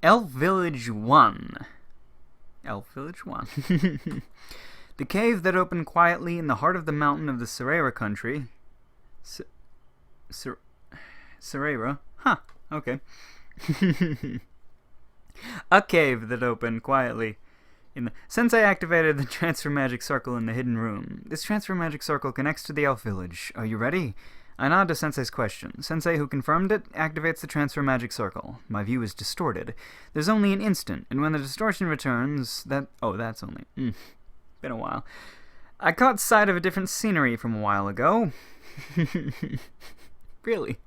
Elf Village 1. Elf Village 1. The cave that opened quietly in the heart of the mountain of the Serera country. Serera? Huh, okay. A cave that opened quietly. Sensei activated the transfer magic circle in the hidden room. This transfer magic circle connects to the elf village. Are you ready? I nod to Sensei's question. Sensei, who confirmed it, activates the transfer magic circle. My view is distorted. There's only an instant, and when the distortion returns, that's only... been a while. I caught sight of a different scenery from a while ago. Really?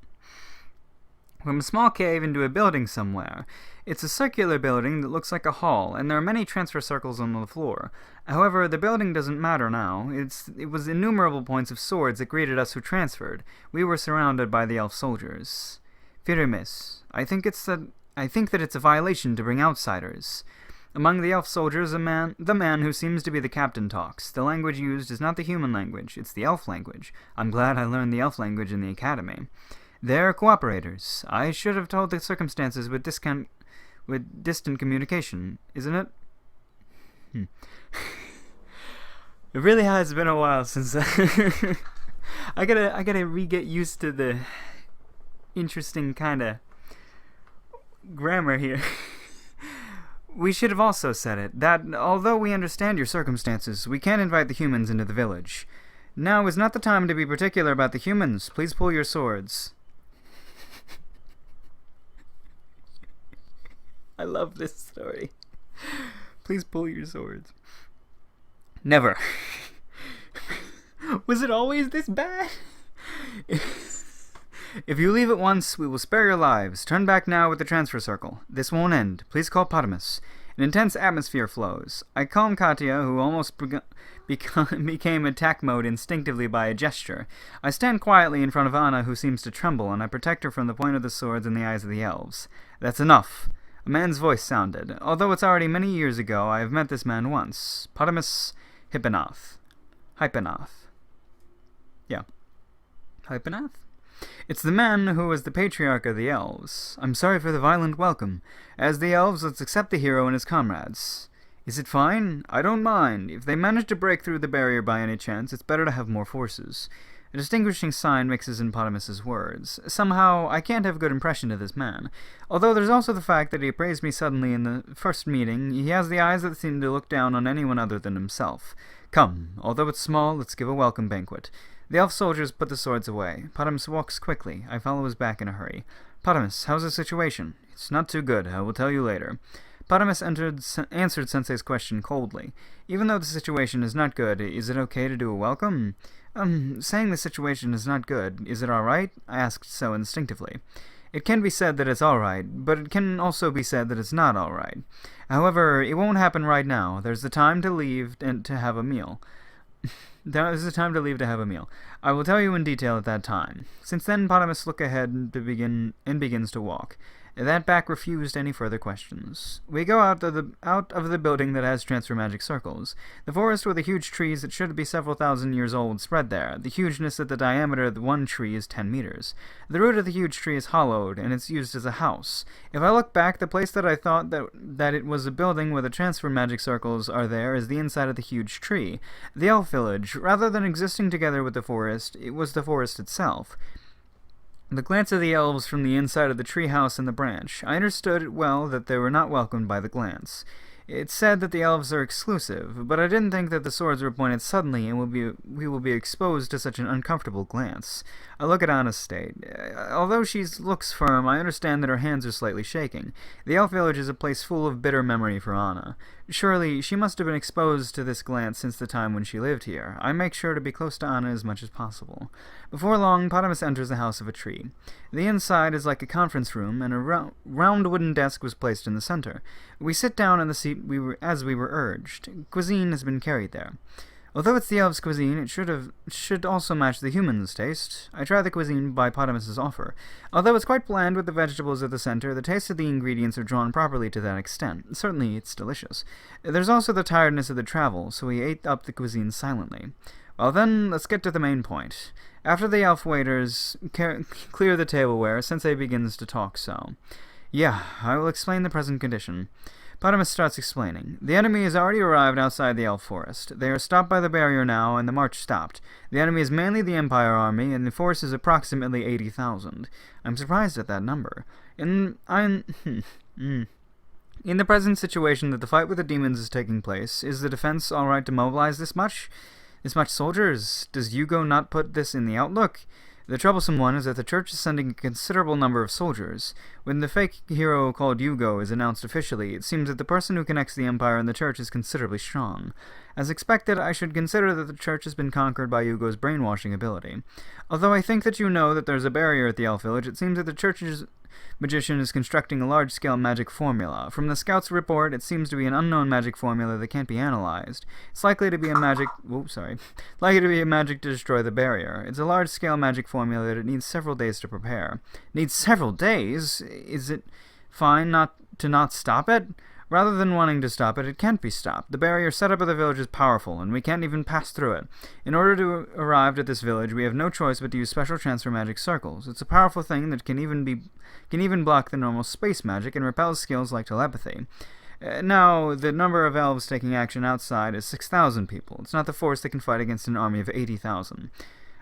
From a small cave into a building somewhere. It's a circular building that looks like a hall, and there are many transfer circles on the floor. However, the building doesn't matter now. It was innumerable points of swords that greeted us who transferred. We were surrounded by the elf soldiers. Firimis, I think that it's a violation to bring outsiders. Among the elf soldiers, the man who seems to be the captain talks. The language used is not the human language, it's the elf language. I'm glad I learned the elf language in the academy. They're cooperators. I should have told the circumstances with distant communication, isn't it? It really has been a while since I gotta re-get used to the interesting kind of grammar here. We should have also said it, that although we understand your circumstances, we can't invite the humans into the village. Now is not the time to be particular about the humans. Please pull your swords. I love this story. Please pull your swords. Never. Was it always this bad? If you leave at once, we will spare your lives. Turn back now with the transfer circle. This won't end. Please call Potamus. An intense atmosphere flows. I calm Katya, who almost became attack mode instinctively by a gesture. I stand quietly in front of Anna, who seems to tremble, and I protect her from the point of the swords in the eyes of the elves. That's enough. A man's voice sounded. Although it's already many years ago, I have met this man once. Potamus Hypnoth. Yeah. Hypnoth? It's the man who was the patriarch of the elves. I'm sorry for the violent welcome. As the elves, let's accept the hero and his comrades. Is it fine? I don't mind. If they manage to break through the barrier by any chance, it's better to have more forces. A distinguishing sign mixes in Potamus's words. Somehow, I can't have a good impression of this man. Although there's also the fact that he appraised me suddenly in the first meeting, he has the eyes that seem to look down on anyone other than himself. Come, although it's small, let's give a welcome banquet. The elf soldiers put the swords away. Potamus walks quickly. I follow his back in a hurry. Potamus, how's the situation? It's not too good. I will tell you later. Potamus answered Sensei's question coldly. Even though the situation is not good, is it okay to do a welcome? Saying the situation is not good, is it alright? I asked so instinctively. It can be said that it's alright, but it can also be said that it's not alright. However, it won't happen right now. There's the time to leave and to have a meal. There's the time to leave to have a meal. I will tell you in detail at that time. Since then, Potamus looks ahead and begins to walk. That back refused any further questions. We go out of the building that has transfer magic circles. The forest with the huge trees that should be several thousand years old spread there. The hugeness that the diameter of the one tree is 10 meters. The root of the huge tree is hollowed, and it's used as a house. If I look back, the place that I thought that it was a building where the transfer magic circles are there is the inside of the huge tree. The elf village, rather than existing together with the forest, it was the forest itself. The glance of the elves from the inside of the treehouse and the branch. I understood well that they were not welcomed by the glance. It said that the elves are exclusive, but I didn't think that the swords were pointed suddenly and we will be exposed to such an uncomfortable glance. I look at Anna's state. Although she looks firm, I understand that her hands are slightly shaking. The elf village is a place full of bitter memory for Anna. Surely, she must have been exposed to this glance since the time when she lived here. I make sure to be close to Anna as much as possible. Before long, Potamus enters the house of a tree. The inside is like a conference room, and a round wooden desk was placed in the center. We sit down in the seat as we were urged. Cuisine has been carried there. Although it's the elves' cuisine, it should also match the humans' taste. I try the cuisine by Potamus's offer. Although it's quite bland with the vegetables at the center, the taste of the ingredients are drawn properly to that extent. Certainly, it's delicious. There's also the tiredness of the travel, so we ate up the cuisine silently. Well then, let's get to the main point. After the elf waiters clear the tableware, Sensei begins to talk so. Yeah, I will explain the present condition. Potamus starts explaining. The enemy has already arrived outside the elf forest. They are stopped by the barrier now, and the march stopped. The enemy is mainly the Empire army, and the force is approximately 80,000. I'm surprised at that number. In the present situation that the fight with the demons is taking place, is the defense alright to mobilize this much? This much soldiers? Does Yugo not put this in the outlook? The troublesome one is that the church is sending a considerable number of soldiers. When the fake hero called Yugo is announced officially, it seems that the person who connects the Empire and the church is considerably strong. As expected, I should consider that the church has been conquered by Yugo's brainwashing ability. Although I think that you know that there's a barrier at the elf village, it seems that the church's magician is constructing a large-scale magic formula. From the scout's report, it seems to be an unknown magic formula that can't be analyzed. It's likely to be a magic... likely to be a magic to destroy the barrier. It's a large-scale magic formula that it needs several days to prepare. Needs several days? Is it fine not stop it? Rather than wanting to stop it, it can't be stopped. The barrier set up at the village is powerful, and we can't even pass through it. In order to arrive at this village, we have no choice but to use special transfer magic circles. It's a powerful thing that can even block the normal space magic and repels skills like telepathy. Now, the number of elves taking action outside is 6,000 people. It's not the force that can fight against an army of 80,000.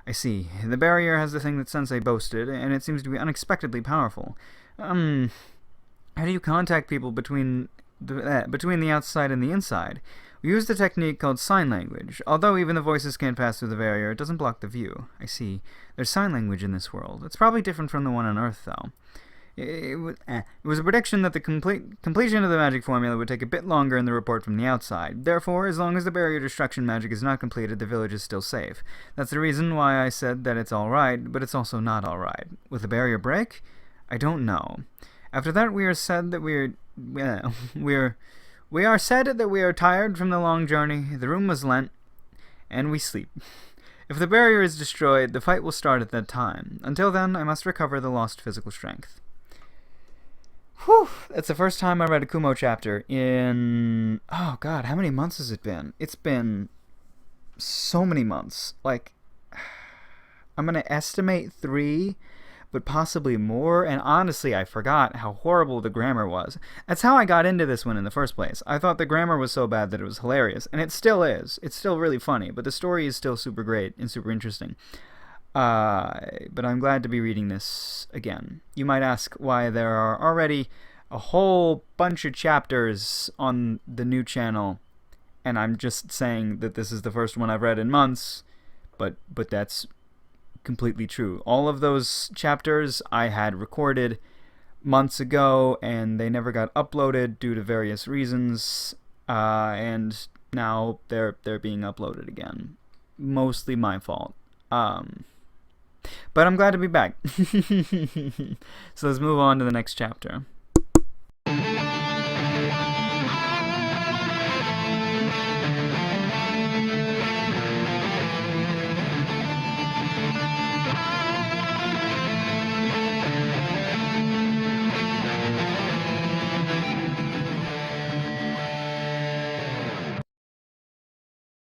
I see. The barrier has the thing that Sensei boasted, and it seems to be unexpectedly powerful. How do you contact people between the outside and the inside? We use the technique called sign language. Although even the voices can't pass through the barrier, it doesn't block the view. I see. There's sign language in this world. It's probably different from the one on Earth, though. It was a prediction that the completion of the magic formula would take a bit longer in the report from the outside. Therefore, as long as the barrier destruction magic is not completed, the village is still safe. That's the reason why I said that it's alright, but it's also not alright. Will the barrier break? I don't know. After that, we are said that we are tired from the long journey, the room was lent, and we sleep. If the barrier is destroyed, the fight will start at that time. Until then, I must recover the lost physical strength. Whew, that's the first time I read a Kumo chapter in... Oh god, how many months has it been? It's been so many months. Like, I'm gonna estimate 3... but possibly more, and honestly, I forgot how horrible the grammar was. That's how I got into this one in the first place. I thought the grammar was so bad that it was hilarious, and it still is. It's still really funny, but the story is still super great and super interesting. But I'm glad to be reading this again. You might ask why there are already a whole bunch of chapters on the new channel, and I'm just saying that this is the first one I've read in months, but that's completely true. All of those chapters I had recorded months ago, and they never got uploaded due to various reasons, and now they're being uploaded again. Mostly my fault. But I'm glad to be back. So let's move on to the next chapter.